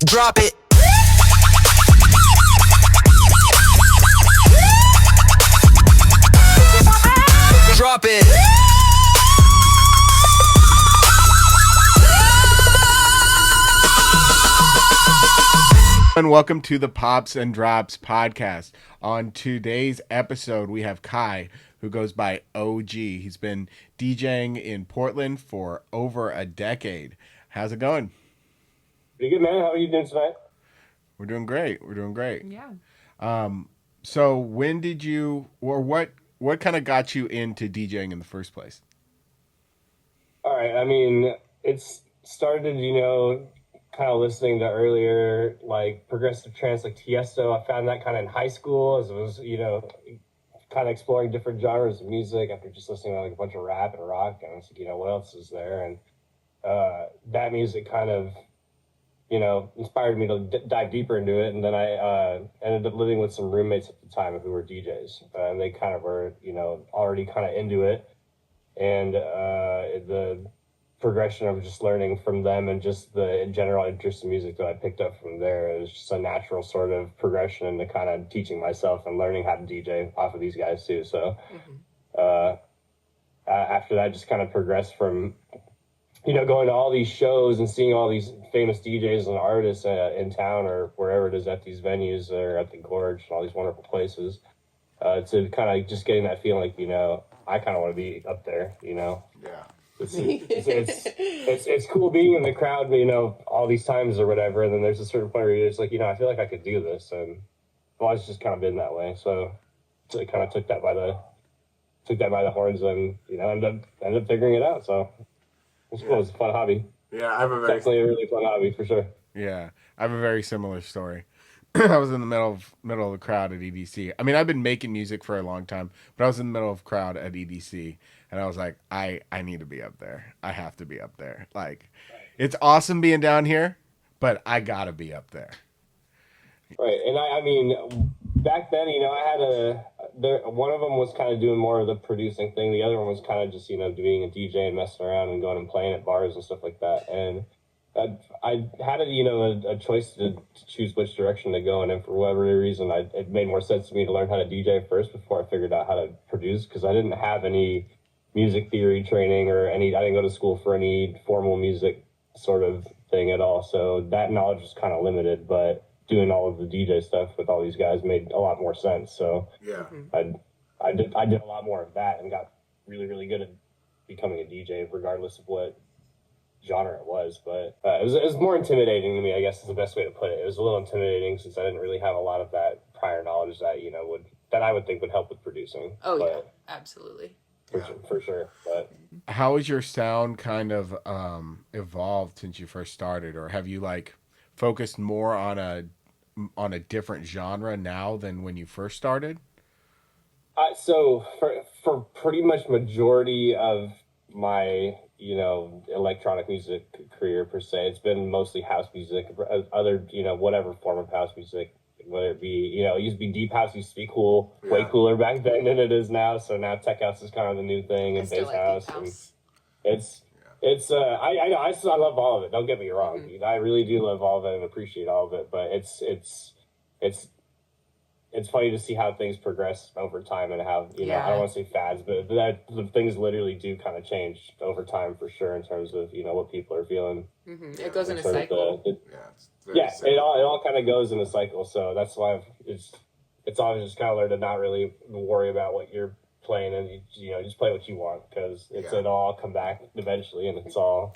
Drop it. Drop it. And welcome to the Pops and Drops podcast. On today's episode, we have Kai, who goes by OH.GEE. He's been DJing in Portland for over a decade. How's it going? Pretty good, man. How are you doing tonight? We're doing great. Yeah. So when did you, or what kind of got you into DJing in the first place? All right. I mean, it's started, kind of listening to earlier, like, progressive trance, like Tiesto. I found that kind of in high school as it was, kind of exploring different genres of music after just listening to, like, a bunch of rap and rock. And I was like, what else is there? And that music kind of, inspired me to dive deeper into it. And then I ended up living with some roommates at the time who were DJs. And they kind of were, already kind of into it. And the progression of just learning from them and just the general interest in music that I picked up from there, it was just a natural sort of progression into kind of teaching myself and learning how to DJ off of these guys too. So after that, just kind of progressed from, going to all these shows and seeing all these famous DJs and artists in town or wherever it is at these venues or at the Gorge and all these wonderful places, to kind of just getting that feeling like, I kind of want to be up there, Yeah. It's cool being in the crowd, all these times or whatever. And then there's a certain point where you're just like, I feel like I could do this. And I've always just kind of been that way. So I kind of took that by the horns and, ended up figuring it out. So it's cool. It's a fun hobby. Yeah, Definitely a really fun hobby for sure. Yeah, I have a very similar story. I was in the middle of the crowd at EDC. I mean, I've been making music for a long time, but I was in the middle of the crowd at EDC, and I was like, I need to be up there. I have to be up there. Like, it's awesome being down here, but I gotta be up there. Right, and I mean, back then, I had one of them was kind of doing more of the producing thing. The other one was kind of just, being a DJ and messing around and going and playing at bars and stuff like that. And I had a choice to choose which direction to go, and then for whatever reason, it made more sense to me to learn how to DJ first before I figured out how to produce, because I didn't have any music theory training or I didn't go to school for any formal music sort of thing at all. So that knowledge was kind of limited, but doing all of the DJ stuff with all these guys made a lot more sense. So yeah, I did a lot more of that and got really, really good at becoming a DJ, regardless of what genre it was. But it was more intimidating to me, I guess is the best way to put it. It was a little intimidating since I didn't really have a lot of that prior knowledge that I would think would help with producing. Yeah, absolutely. For sure. But how has your sound kind of evolved since you first started, or have you like focused more on a different genre now than when you first started? So for pretty much majority of my electronic music career per se, it's been mostly house music, other whatever form of house music, whether it be it used to be deep house, used to be cool, way cooler back then than it is now. So now tech house is kind of the new thing, and bass house, and it's I love all of it. Don't get me wrong, dude. I really do love all of it and appreciate all of it. But it's funny to see how things progress over time and how I don't want to say fads, but the things literally do kind of change over time for sure in terms of what people are feeling. It goes in a cycle. It all kind of goes in a cycle. So that's why it's always just kind of learn to not really worry about what you're playing and just play what you want, because it'll all come back eventually and it's all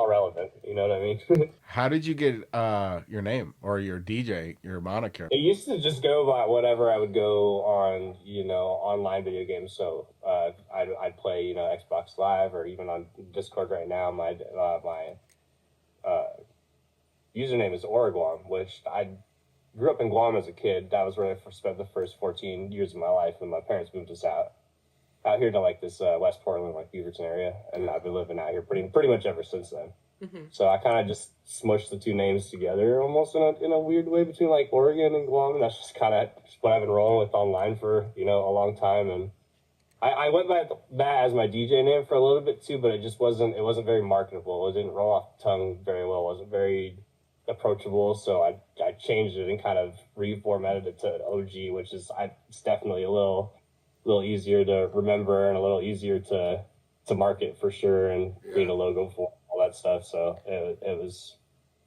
relevant. You know what I mean? How did you get your name or your DJ, your moniker? It used to just go by whatever I would go on, online video games. So I'd play, Xbox Live, or even on Discord right now. My username is Guam, which I grew up in Guam as a kid. That was where I spent the first 14 years of my life, and my parents moved us out here to like this West Portland, like Beaverton area, and I've been living out here pretty much ever since then. So I kind of just smushed the two names together almost in a weird way between like Oregon and Guam, and that's just kind of what I've been rolling with online for a long time. And I went by that as my DJ name for a little bit too, but it wasn't very marketable. It didn't roll off the tongue very well. It wasn't very approachable. So I changed it and kind of reformatted it to OH.GEE, which is it's definitely a little easier to remember and a little easier to market for sure, and create a logo for all that stuff. So it was,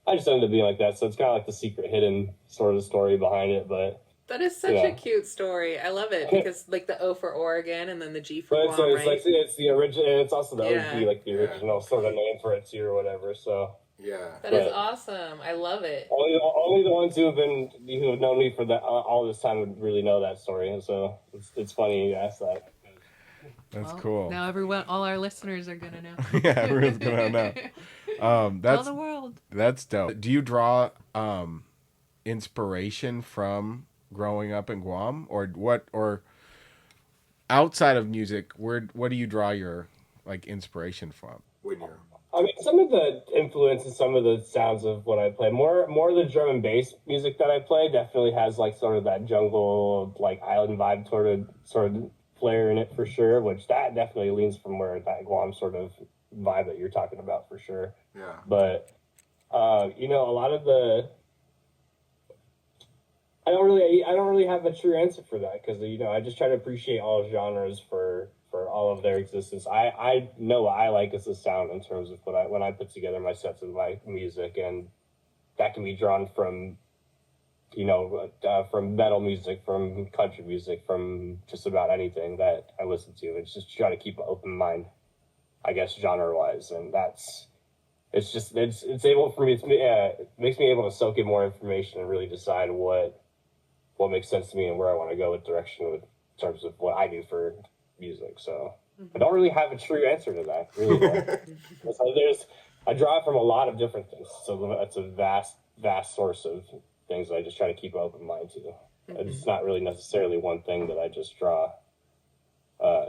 I just ended up being like that. So it's kind of like the secret hidden sort of story behind it, but. That is such a cute story. I love it because like the O for Oregon and then the G for Guam, it's right? like it's the original, and it's also the OG, like the original sort of name for it too, or whatever. So that is awesome. I love it. Only the ones who have known me for that all this time would really know that story, and so it's funny you ask that. That's cool. Now all our listeners are gonna know. Yeah, everyone's gonna know. That's Tell the world. That's dope. Do you draw inspiration from growing up in Guam, or what, or outside of music, what do you draw your like inspiration from when you're? I mean, some of the influences, some of the sounds of what I play, more the drum and bass music that I play definitely has like sort of that jungle, like island vibe sort of flair in it for sure, which that definitely leans from where that Guam sort of vibe that you're talking about for sure. Yeah. But you know, a lot of the I don't really have a true answer for that, because you know, I just try to appreciate all genres for all of their existence. I know what I like as a sound in terms of when I put together my sets of my music, and that can be drawn from, you know, from metal music, from country music, from just about anything that I listen to. It's just try to keep an open mind, I guess, genre wise, and it's able for me. It makes me able to soak in more information and really decide what makes sense to me and where I want to go with direction in terms of what I do for music. So I don't really have a true answer to that, really. So I draw from a lot of different things. So it's a vast source of things that I just try to keep an open mind to. It's not really necessarily one thing that I just draw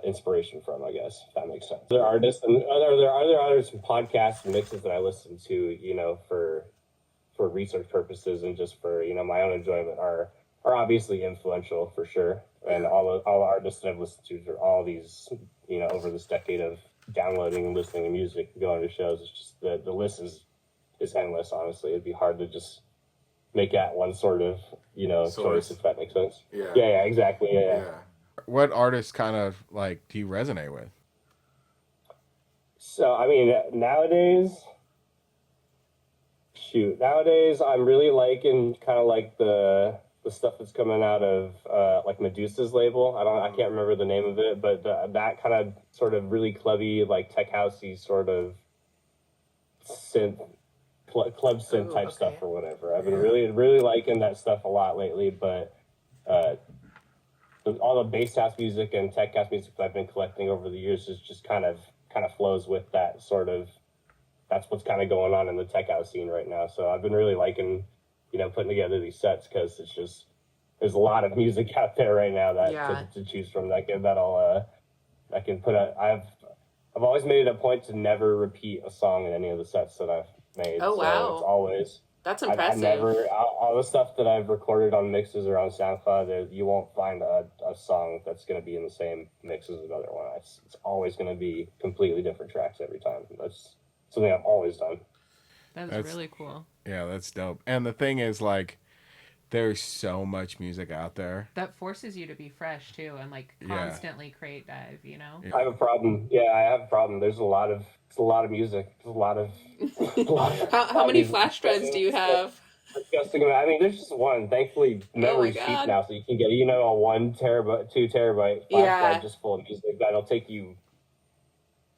inspiration from, I guess, if that makes sense. There are artists and there are others and podcasts and mixes that I listen to, you know, for research purposes and just for, you know, my own enjoyment are obviously influential for sure. And all the artists that I've listened to are all these, you know, over this decade of downloading and listening to music and going to shows. It's just the list is endless, honestly. It'd be hard to just make that one sort of, you know, choice, if that makes sense. Yeah, exactly. Yeah. What artists kind of like do you resonate with? So, I mean, nowadays I'm really liking kind of like the stuff that's coming out of like Medusa's label. I can't remember the name of it, but that kind of sort of really clubby, like tech housey sort of synth, club synth type stuff or whatever. I've been really liking that stuff a lot lately, but all the bass house music and tech house music that I've been collecting over the years is just kind of flows with that sort of. That's what's kind of going on in the tech house scene right now. So I've been really liking, you know, putting together these sets, because it's just there's a lot of music out there right now that to choose from that I can put out. I've always made it a point to never repeat a song in any of the sets that I've made. Oh, wow. So it's always. That's impressive. All the stuff that I've recorded on mixes or on SoundCloud, you won't find a song that's going to be in the same mix as another one. It's always going to be completely different tracks every time. That's something I've always done. That's really cool. Yeah, that's dope. And the thing is, like, there's so much music out there that forces you to be fresh too, and like constantly create dive, you know. I have a problem. Yeah, I have a problem. There's a lot of music. There's a lot of how many flash drives do you have? Disgusting. I mean, there's just one. Thankfully, memory's cheap now, so you can get, you know, a 1 terabyte, 2 terabyte flash drive just full of music. That'll take you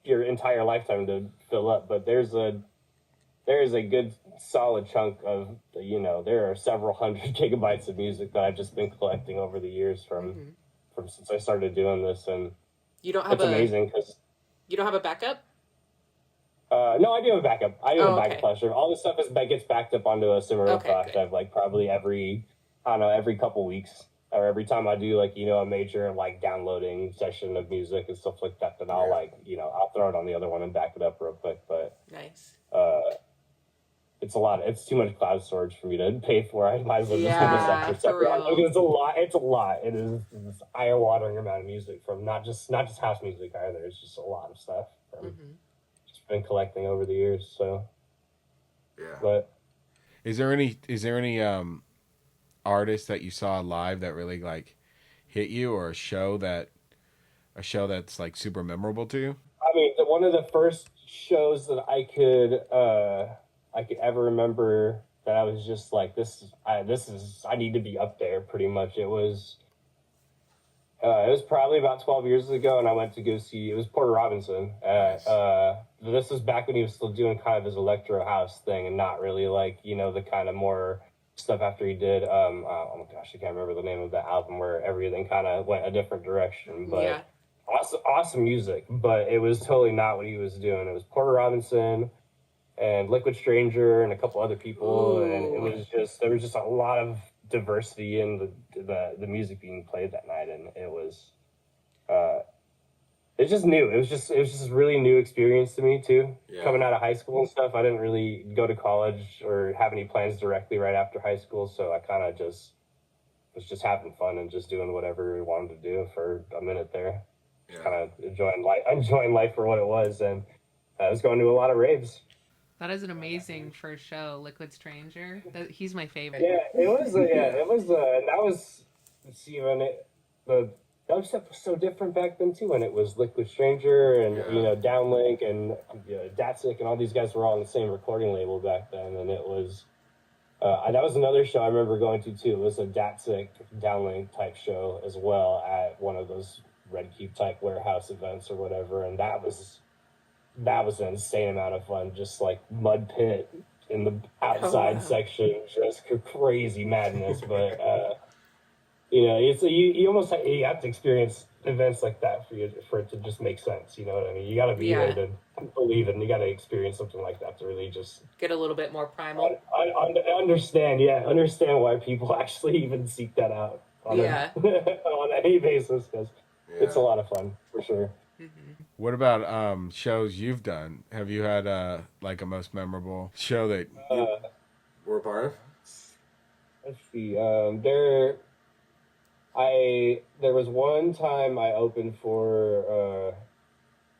your entire lifetime to fill up. But there is a good solid chunk of, you know, there are several hundred gigabytes of music that I've just been collecting over the years from since I started doing this, and you don't have amazing because you don't have a backup. No, I do have a backup. I do have a backup flash drive. All this stuff gets backed up onto a similar flash drive, like probably every couple weeks, or every time I do, like, you know, a major like downloading session of music and stuff like that. Then I'll I'll throw it on the other one and back it up real quick. But nice. It's a lot. It's too much cloud storage for me to pay for. I might as well just have a separate. It's a lot. It's a lot. It is this eye-watering amount of music from not just house music either. It's just a lot of stuff from just been collecting over the years. So, but Is there any artist that you saw live that really like hit you, or a show that's like super memorable to you? I mean, one of the first shows that I could ever remember that I was just like, I need to be up there. Pretty much, it was probably about 12 years ago, and I went to go see. It was Porter Robinson. This was back when he was still doing kind of his electro house thing, and not really like the kind of more stuff after he did. Oh my gosh, I can't remember the name of the album where everything kind of went a different direction. But Yeah. awesome music. But it was totally not what he was doing. It was Porter Robinson and Liquid Stranger and a couple other people, and it was just there was just a lot of diversity in the music being played that night, and it's just new. It was just a really new experience to me too. Yeah. Coming out of high school and stuff, I didn't really go to college or have any plans directly right after high school, so I kind of just was just having fun and just doing whatever we wanted to do for a minute there. Yeah. Kind of enjoying life for what it was, and I was going to a lot of raves. That is an amazing first show, Liquid Stranger. He's my favorite. Yeah, it was. That was. Let's see, that was so different back then too. When it was Liquid Stranger and Downlink and Datsik and all these guys were all on the same recording label back then, and it was. That was another show I remember going to too. It was a Datsik Downlink type show as well at one of those Red Cube type warehouse events or whatever, and that was an insane amount of fun. Just like mud pit in the outside section, just crazy madness. But it's you almost have to experience events like that for it to just make sense. You know what I mean? You got to be there to believe it, and you got to experience something like that to really just get a little bit more primal. Understand why people actually even seek that out on on any basis, because it's a lot of fun for sure. Mm-hmm. What about shows you've done? Have you had like a most memorable show that you were a part of? Let's see. There was one time I opened for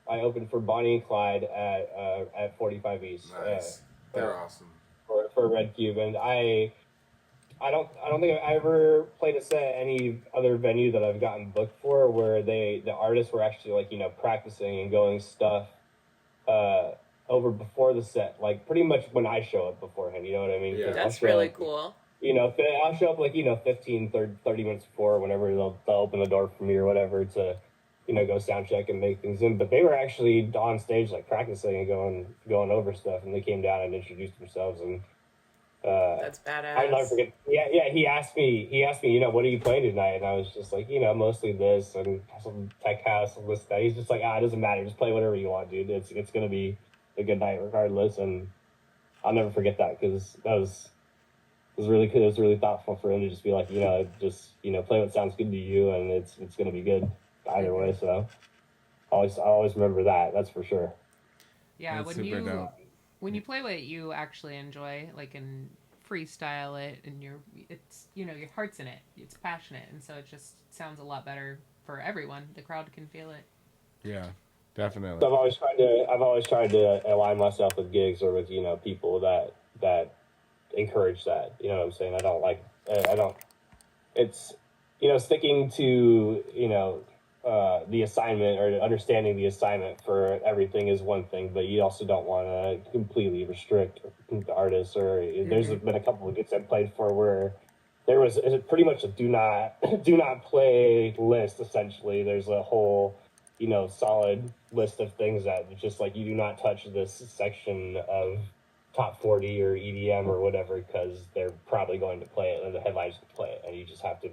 Bonnie and Clyde at 45 East. Nice. They're awesome. For Red Cube, and I don't think I've ever played a set at any other venue that I've gotten booked for where the artists were actually like practicing and going stuff over before the set, like pretty much when I show up beforehand. You know what I mean? Yeah, that's really cool. I'll show up like 15, 30 minutes before, whenever they'll open the door for me or whatever to go sound check and make things in. But they were actually on stage like practicing and going over stuff, and they came down and introduced themselves, and that's badass. I'll never forget. Yeah. He asked me, what are you playing tonight? And I was just like, mostly this and some tech house and this that. He's just like, it doesn't matter. Just play whatever you want, dude. It's gonna be a good night regardless. And I'll never forget that, because that was really good. It was really thoughtful for him to just be like, just play what sounds good to you, and it's gonna be good either way. So I'll always remember that. That's for sure. Yeah, when you play what you actually enjoy, like, and freestyle it, and your heart's in it, it's passionate, and so it just sounds a lot better for everyone. The crowd can feel it. Yeah, definitely. So I've always tried to align myself with gigs or with people that encourage that. You know what I'm saying? It's sticking to the assignment or understanding the assignment for everything is one thing, but you also don't want to completely restrict the artists. Or there's been a couple of gigs I've played for where there was pretty much a do not play list. Essentially, there's a whole solid list of things that just like, you do not touch this section of top 40 or EDM or whatever, because they're probably going to play it and the headliners can play it, and you just have to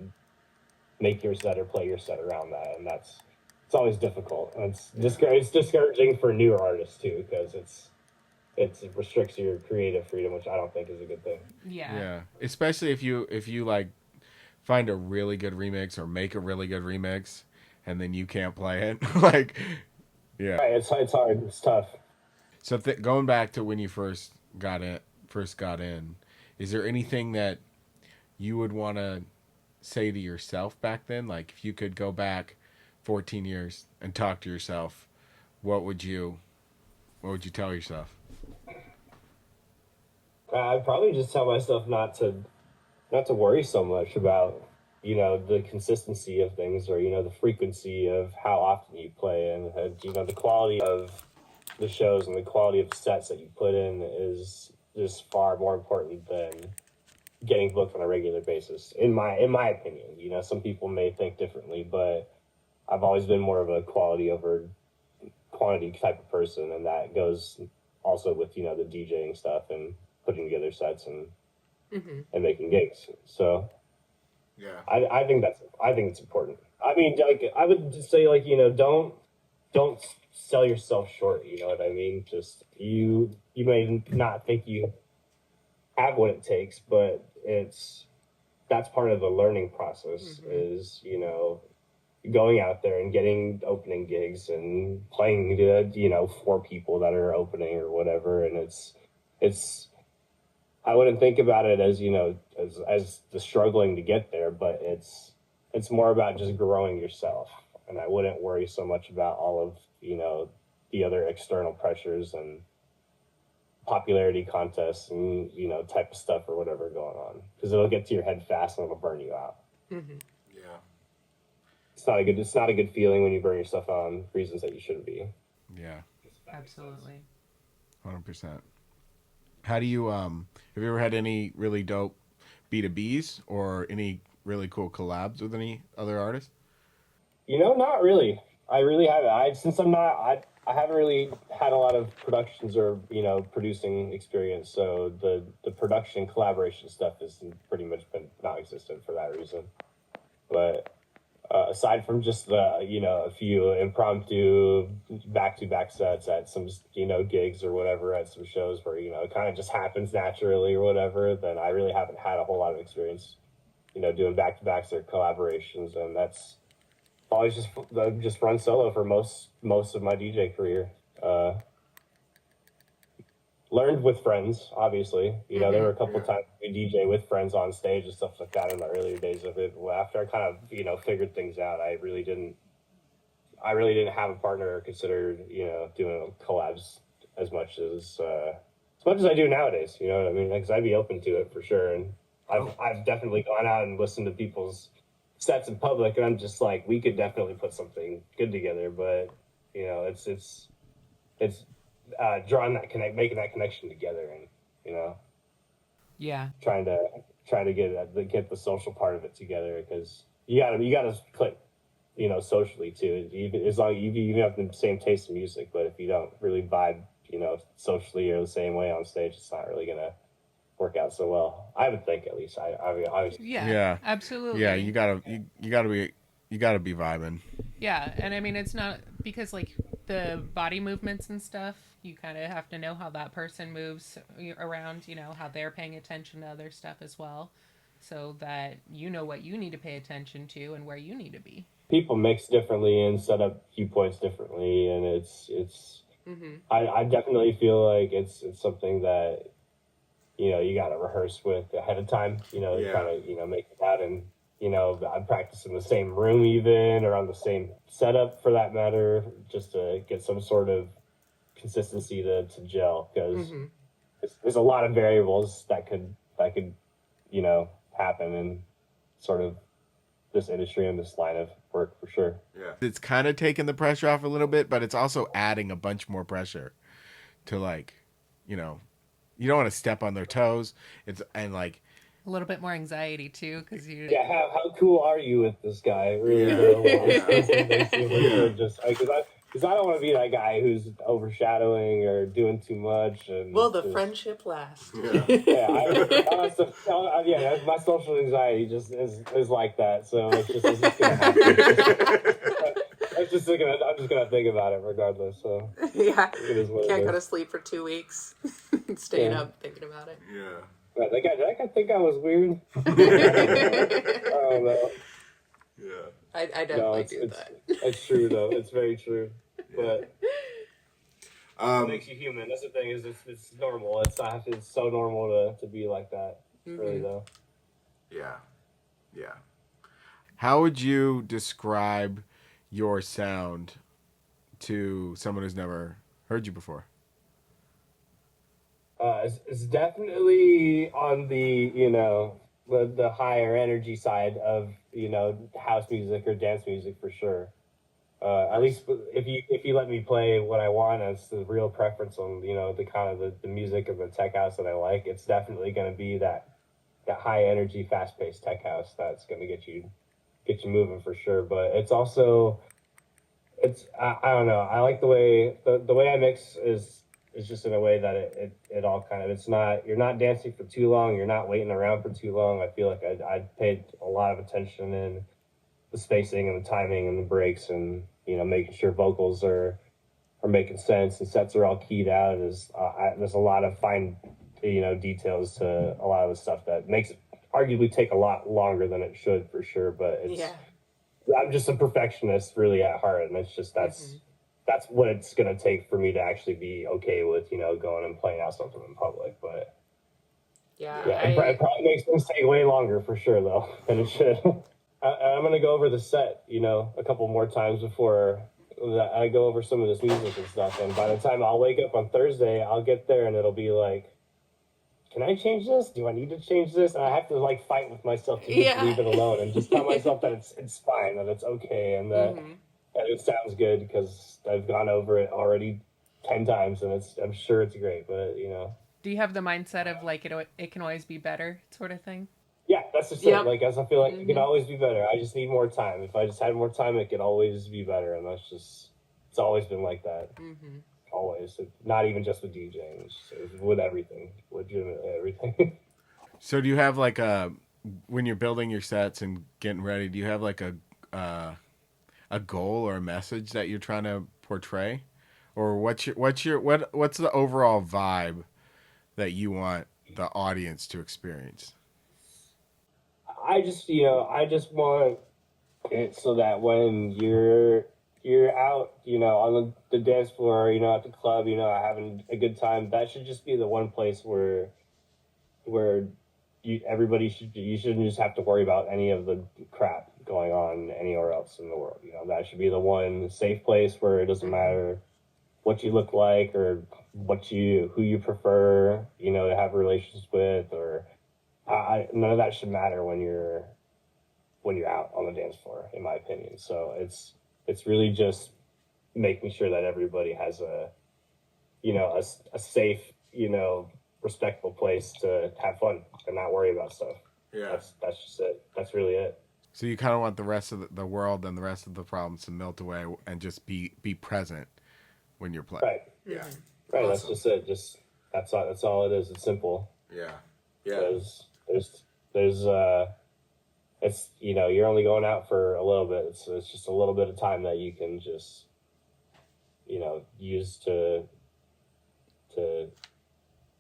make your set or play your set around that, and it's always difficult. And it's discouraging for newer artists too, because it restricts your creative freedom, which I don't think is a good thing. Yeah, especially if you like find a really good remix or make a really good remix and then you can't play it. Like, yeah, right, it's hard, it's tough. So going back to when you first got in, is there anything that you would want to say to yourself back then? Like, if you could go back 14 years and talk to yourself, what would you tell yourself? I'd probably just tell myself not to worry so much about, you know, the consistency of things, or, you know, the frequency of how often you play, and you know, the quality of the shows and the quality of sets that you put in is just far more important than getting booked on a regular basis, in my opinion. You know, some people may think differently, but I've always been more of a quality over quantity type of person, and that goes also with, you know, the DJing stuff and putting together sets and making gigs. So Yeah. I think it's important. I mean, like, I would just say, like, you know, don't sell yourself short. You know what I mean? Just you may not think you have what it takes, but that's part of the learning process. Is, you know, going out there and getting opening gigs and playing to, you know, 4 people that are opening or whatever, and it's I wouldn't think about it as, you know, as the struggling to get there, but it's more about just growing yourself. And I wouldn't worry so much about all of, you know, the other external pressures and popularity contests and, you know, type of stuff or whatever going on, because it'll get to your head fast and it'll burn you out. Yeah. It's not a good feeling when you burn yourself out on reasons that you shouldn't be. Yeah. Absolutely. 100%. How do you have you ever had any really dope B2Bs or any really cool collabs with any other artists? You know, not really. I really haven't. I haven't really had a lot of productions or, you know, producing experience. So the production collaboration stuff has pretty much been non-existent for that reason. But aside from just the, you know, a few impromptu back-to-back sets at some, you know, gigs or whatever at some shows where, you know, it kind of just happens naturally or whatever, then I really haven't had a whole lot of experience, you know, doing back-to-backs or collaborations. And that's always just run solo for most of my DJ career. Learned with friends, obviously. You know, there were a couple times we DJ with friends on stage and stuff like that in the earlier days of it. Well, after I kind of, you know, figured things out, I really didn't have a partner or considered, you know, doing collabs as much as I do nowadays. You know what I mean? Because I'd be open to it for sure. And I've definitely gone out and listened to people's sets in public, and I'm just like, we could definitely put something good together. But, you know, it's making that connection together, and, you know, trying to get the social part of it together, because you gotta click, you know, socially too. As long as you have the same taste in music, but if you don't really vibe, you know, socially or the same way on stage, it's not really gonna work out so well. I would think, at least. Yeah, absolutely. Yeah, you gotta be vibing. Yeah, and I mean, it's not because, like, the body movements and stuff, you kind of have to know how that person moves around, you know, how they're paying attention to other stuff as well, so that you know what you need to pay attention to and where you need to be. People mix differently and set up viewpoints differently, and I definitely feel like it's something that, you know, you got to rehearse with ahead of time, you know, kind of, you know, make it out. And, you know, I practice in the same room even, or on the same setup for that matter, just to get some sort of consistency to gel, because there's a lot of variables that could, you know, happen in sort of this industry and this line of work, for sure. Yeah. It's kind of taking the pressure off a little bit, but it's also adding a bunch more pressure to, like, you know, you don't want to step on their toes. And like a little bit more anxiety too, because you. Yeah, how cool are you with this guy? Really, just because I don't want to be that guy who's overshadowing or doing too much. And will the friendship last? Yeah, my social anxiety just is like that. So it's just gonna happen. I'm just gonna think about it regardless. So yeah, can't go to sleep for 2 weeks, staying up thinking about it. Yeah. Right, that guy think I was weird. I don't know. Yeah, I definitely do that. It's true though. It's very true. But it makes you human. That's the thing. Is it's normal. It's so normal to be like that. Really though. Yeah. Yeah. How would you describe your sound to someone who's never heard you before? It's definitely on the, the higher energy side of, house music or dance music for sure. At least if you let me play what I want as the real preference on, the kind of the music of the tech house that I like, it's definitely going to be that high energy, fast paced tech house that's going to get you moving for sure. But it's also, I don't know. I like the way I mix is just in a way that it all kind of, it's not, you're not dancing for too long. You're not waiting around for too long. I feel like I paid a lot of attention in the spacing and the timing and the breaks and, making sure vocals are making sense and sets are all keyed out. There's a lot of fine, details to a lot of the stuff that makes it arguably take a lot longer than it should for sure. But I'm just a perfectionist really at heart. And it's just, that's what it's going to take for me to actually be okay with, going and playing out something in public. But it probably makes things take way longer for sure though than it should. I'm going to go over the set, a couple more times before I go over some of this music and stuff. And by the time I'll wake up on Thursday, I'll get there and it'll be like, can I change this? Do I need to change this? And I have to fight with myself to just leave it alone and just tell myself that it's fine, that it's okay, and that it sounds good because I've gone over it already 10 times and I'm sure it's great. But do you have the mindset of it can always be better sort of thing? Yeah, that's just it. As I feel like it can always be better. I just need more time. If I just had more time, it could always be better. And it's always been like that. Always. Not even just with DJing, it's with everything, legitimately everything. So do you have when you're building your sets and getting ready, do you have a goal or a message that you're trying to portray? Or what's the overall vibe that you want the audience to experience? I just want it so that when you're out, on the dance floor, at the club, having a good time, that should just be the one place where you shouldn't just have to worry about any of the crap going on anywhere else in the world. That should be the one safe place where it doesn't matter what you look like or who you prefer, to have relations with, or none of that should matter when you're out on the dance floor, in my opinion. So it's really just making sure that everybody has a safe, respectful place to have fun and not worry about stuff. Yeah, that's just it. That's really it. So you kind of want the rest of the world and the rest of the problems to melt away and just be present when you're playing. Right. Yeah. Right. Awesome. That's just it. Just that's all it is. It's simple. Yeah. Yeah. There's it's you're only going out for a little bit. It's just a little bit of time that you can just use to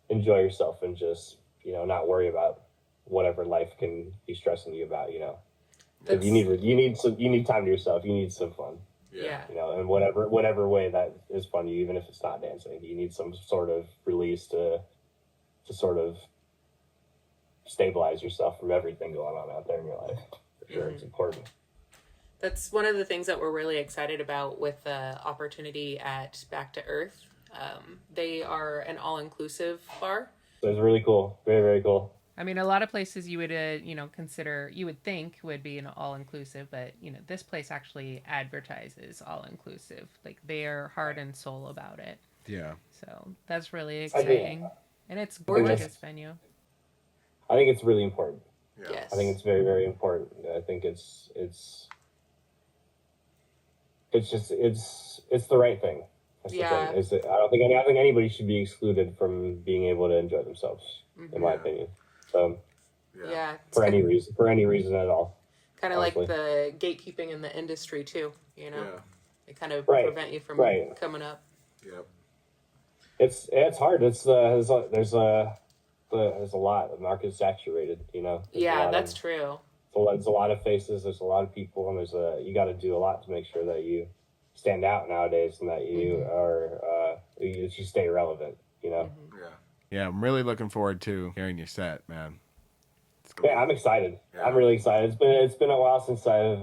enjoy yourself and just not worry about whatever life can be stressing you about. You need time to yourself. You need some fun. Yeah. In whatever way that is fun to you, even if it's not dancing. You need some sort of release to sort of stabilize yourself from everything going on out there in your life. For sure, it's important. That's one of the things that we're really excited about with the opportunity at Back to Earth. They are an all-inclusive bar. So it's really cool. Very, very cool. I mean, a lot of places you would, you would think would be an all-inclusive, but, this place actually advertises all-inclusive. They are heart and soul about it. Yeah. So that's really exciting. And it's gorgeous venue. I think it's really important. Yeah. Yes. I think it's very, very important. I think it's the right thing. That's the thing. I don't think anybody should be excluded from being able to enjoy themselves, in my opinion. So, for any reason at all. Kind of like the gatekeeping in the industry too. They kind of prevent you from coming up. Yep. It's hard. There's a lot. The market's saturated. That's true. There's a lot of faces. There's a lot of people, and you got to do a lot to make sure that you stand out nowadays and that you are you stay relevant. Yeah, I'm really looking forward to hearing your set, man. Yeah, I'm excited. Yeah. I'm really excited. It's been a while since I've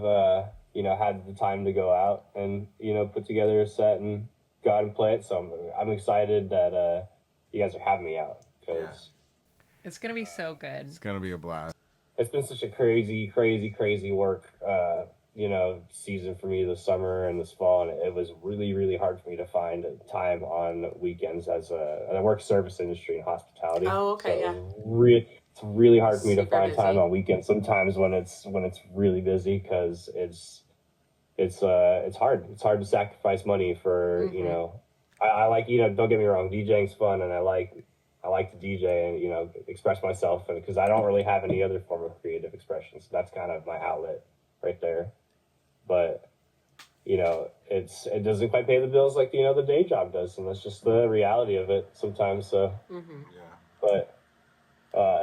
had the time to go out and put together a set and go out and play it. So I'm excited that you guys are having me out, because it's gonna be so good. It's gonna be a blast. it's been such a crazy work, season for me this summer and this fall, and it was really, really hard for me to find time on weekends and I work service industry and hospitality. Oh, okay, so yeah. It's really hard for me to Super find busy. time on weekends sometimes when it's really busy, because it's hard. It's hard to sacrifice money for, I like, don't get me wrong, DJing's fun, and I like to DJ and, express myself, and because I don't really have any other form of creative expression, so that's kind of my outlet right there. But it doesn't quite pay the bills like the day job does, and that's just the reality of it sometimes. So, but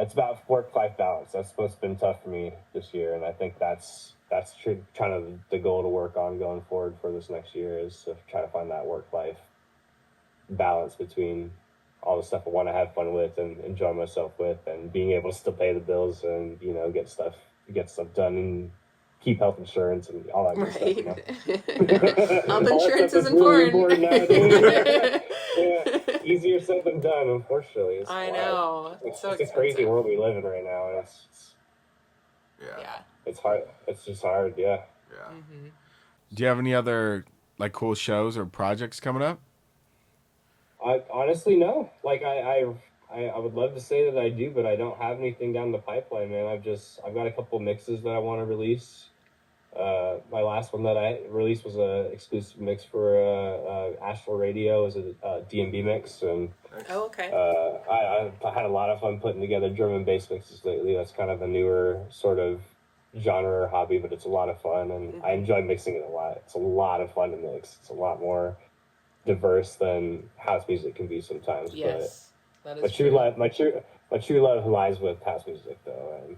it's about work-life balance. That's what's been tough for me this year, and I think that's kind of the goal to work on going forward for this next year, is to try to find that work-life balance between all the stuff I want to have fun with and enjoy myself with, and being able to still pay the bills and get stuff done and keep health insurance and all that good stuff. Health insurance is important. Nowadays. Yeah. Easier said than done, unfortunately. I know. It's so a crazy world we live in right now. And it's hard. It's just hard. Yeah. Do you have any other like cool shows or projects coming up? I honestly no. Like I would love to say that I do, but I don't have anything down the pipeline, man. I've got a couple mixes that I want to release. My last one that I released was a exclusive mix for Astral Radio. It was a D&B mix, and I had a lot of fun putting together drum and bass mixes lately. That's kind of a newer sort of genre or hobby, but it's a lot of fun, and I enjoy mixing it a lot. It's a lot of fun to mix. It's a lot more diverse than house music can be sometimes. Yes, but that is my true love lies with house music, though, and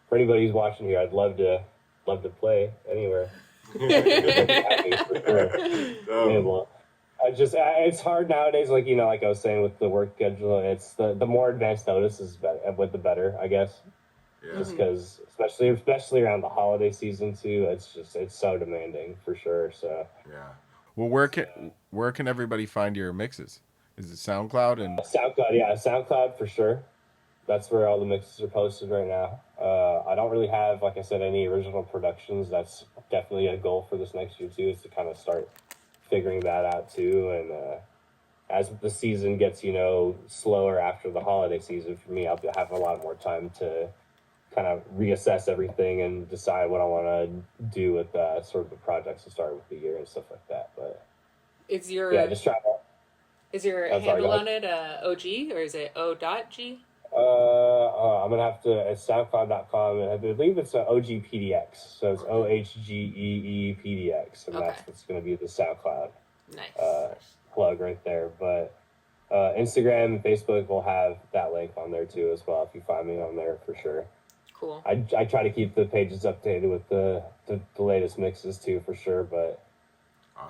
for anybody who's watching here, I'd love to play anywhere. It's hard nowadays. Like like I was saying with the work schedule, it's the more advanced notice is better, with the better, I guess. Yeah. Just because, especially around the holiday season too, it's so demanding for sure. So well, where can everybody find your mixes? Is it SoundCloud and SoundCloud? Yeah, SoundCloud for sure. That's where all the mixes are posted right now. I don't really have, like I said, any original productions. That's definitely a goal for this next year too, is to kind of start figuring that out too. And as the season gets, slower after the holiday season, for me, I'll have a lot more time to kind of reassess everything and decide what I want to do with sort of the projects to start with the year and stuff like that. But is your just try to. Is your handle on it OG or is it O.GEE? I'm gonna have to. It's SoundCloud.com, and I believe it's OHGEE, so it's OHGEE PDX, and that's what's gonna be the SoundCloud plug right there. But Instagram and Facebook will have that link on there too as well. If you find me on there, for sure. Cool. I try to keep the pages updated with the layest mixes too, for sure. But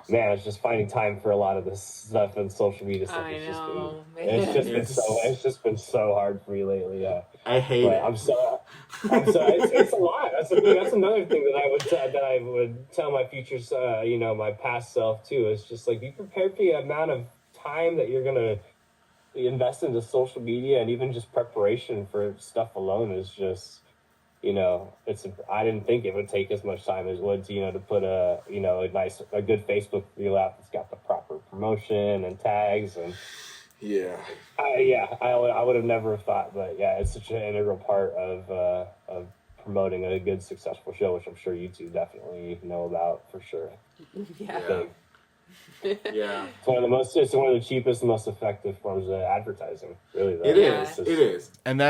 man, it's just finding time for a lot of this stuff and social media stuff. It's just been so hard for me lately. Yeah, I hate it. I'm so it's a lot. That's another thing that I would tell my future, my past self too. It's just like, be prepared for the amount of time that you're gonna invest into social media, and even just preparation for stuff alone is just. I didn't think it would take as much time as it would to put a good Facebook reel out that's got the proper promotion and tags and I would have never thought, but it's such an integral part of promoting a good successful show, which I'm sure you two definitely know about for sure. Yeah. It's one of the cheapest and most effective forms of advertising, really, though. It is. And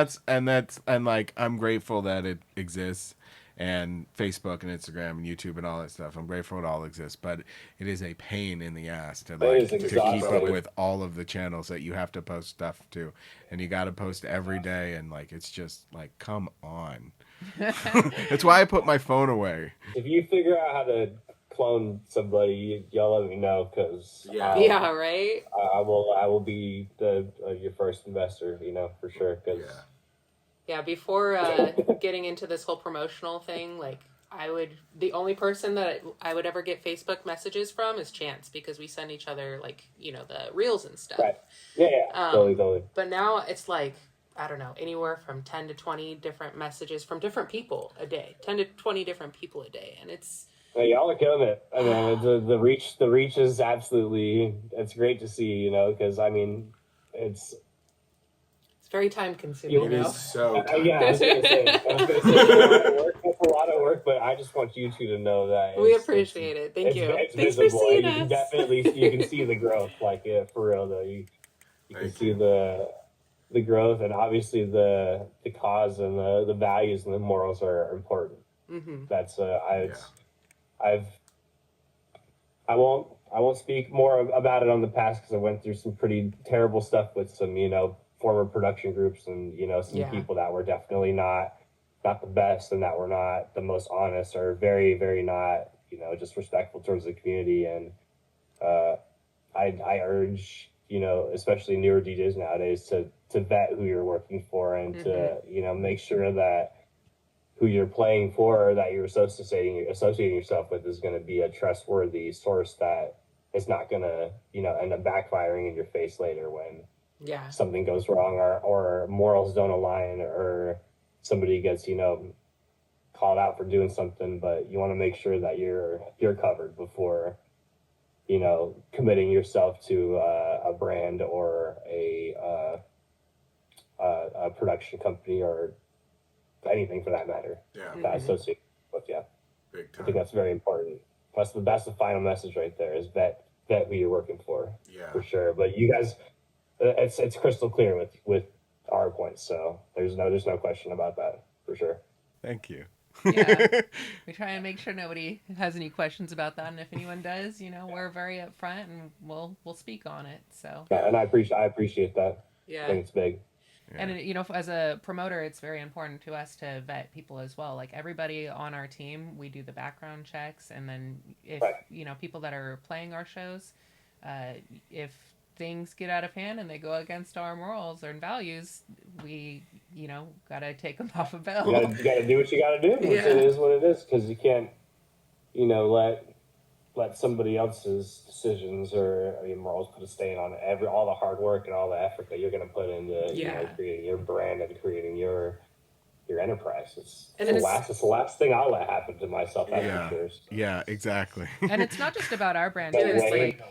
like, I'm grateful that it exists, and Facebook and Instagram and YouTube and all that stuff. I'm grateful it all exists, but it is a pain in the ass to keep up with all of the channels that you have to post stuff to, and you got to post every day, and like, it's just like, come on. That's why I put my phone away. If you figure out how to clone somebody, y'all let me know, because right. I will be your first investor, for sure. Cause before getting into this whole promotional thing, like the only person that I would ever get Facebook messages from is Chance, because we send each other, like, you know, the reels and stuff. Right. Yeah. Totally. But now it's like, I don't know, anywhere from 10 to 20 different messages from different people a day. 10 to 20 different people a day. And it's... Yeah, y'all are killing it. I mean, the reach is absolutely, it's great to see, you know, because, I mean, it's very time consuming. It is so time. Yeah, I was going to say, it's a lot of work, but I just want you two to know that. We appreciate it. Thank you. It's Thanks visible. for seeing you us. Can definitely, you can see the growth, like, for real, though. You can see the growth, and obviously the cause and the values and the morals are important. Mm-hmm. That's, I won't speak more about it on the past, because I went through some pretty terrible stuff with some, you know, former production groups, and, you know, some people that were definitely not the best, and that were not the most honest, or very, very not, you know, just respectful towards the community. And I urge, you know, especially newer DJs nowadays, to vet who you're working for, and to, you know, make sure that who you're playing for, or that you're associating yourself with, is going to be a trustworthy source that is not going to, you know, end up backfiring in your face later when something goes wrong, or morals don't align, or somebody gets, you know, called out for doing something. But you want to make sure that you're covered before, you know, committing yourself to a brand, or a production company, or anything for that matter. That associate with Big time. I think that's very important. That's the final message right there, is vet who you're working for. For sure. But you guys, it's crystal clear with our points, so there's no question about that, for sure. Thank you. Yeah, we try and make sure nobody has any questions about that, and if anyone does, you know, we're very upfront, and we'll speak on it. So and I appreciate that. Yeah, I think it's big. And, you know, as a promoter, it's very important to us to vet people as well. Like, everybody on our team, we do the background checks. And then if, you know, people that are playing our shows, if things get out of hand and they go against our morals and values, we, you know, got to take them off a bill. You got to do what you got to do. It is what it is, because you can't, you know, let somebody else's decisions or morals put a stain on all the hard work and all the effort that you're going to put into you know, creating your brand and creating your enterprise. It's the last thing I'll let happen to myself. That's for sure. Yeah, exactly. And it's not just about our brand too. It's like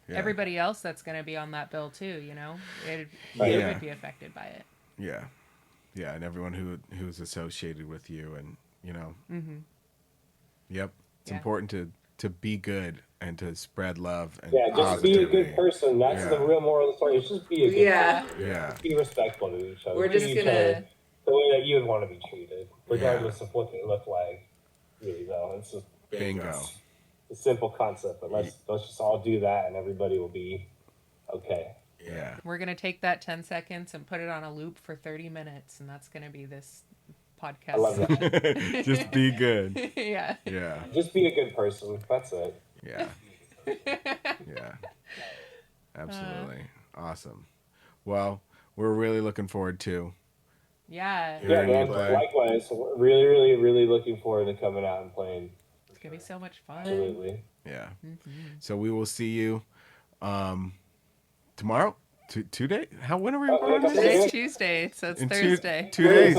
everybody else that's going to be on that bill too. You know, it would be affected by it. Yeah, and everyone who's associated with you, and you know. Yep, it's important to be good and to spread love and just be a good person. That's the real moral of the story. It's just be a good person. Be respectful to each other. We're just gonna the way that you would want to be treated, regardless of what they look like. Really, though, it's just bingo. A simple concept, but let's just all do that, and everybody will be okay. Yeah. We're gonna take that 10 seconds and put it on a loop for 30 minutes, and that's gonna be this podcast. I love that. Just be good. Yeah. Just be a good person. That's it. Yeah. Absolutely. Awesome. Well, we're really looking forward to. Yeah, man. Likewise. Really, really, really looking forward to coming out and playing. It's gonna be so much fun. Absolutely. Yeah. So we will see you tomorrow. 2 days? When are we recording? Today's Tuesday, so it's Thursday. 2 days.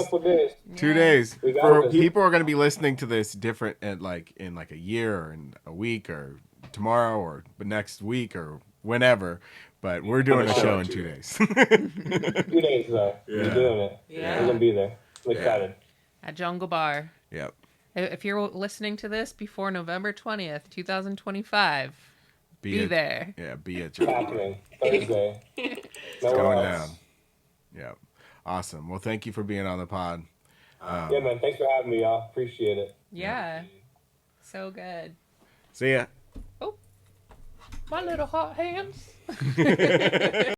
2 days. For people are going to be listening to this different in like a year, or in a week, or tomorrow, or next week, or whenever. But we're doing a show in 2 days. 2 days though. We're doing it. Yeah. We're gonna be there. I'm excited. At Jungle Bar. Yep. If you're listening to this before November 20th, 2025, be there. Yeah, be at Jungle Bar. Happening Thursday. It's going down. Yeah. Awesome. Well, thank you for being on the pod. Yeah, man. Thanks for having me, y'all. Appreciate it. Yeah. So good. See ya. Oh, my little hot hands.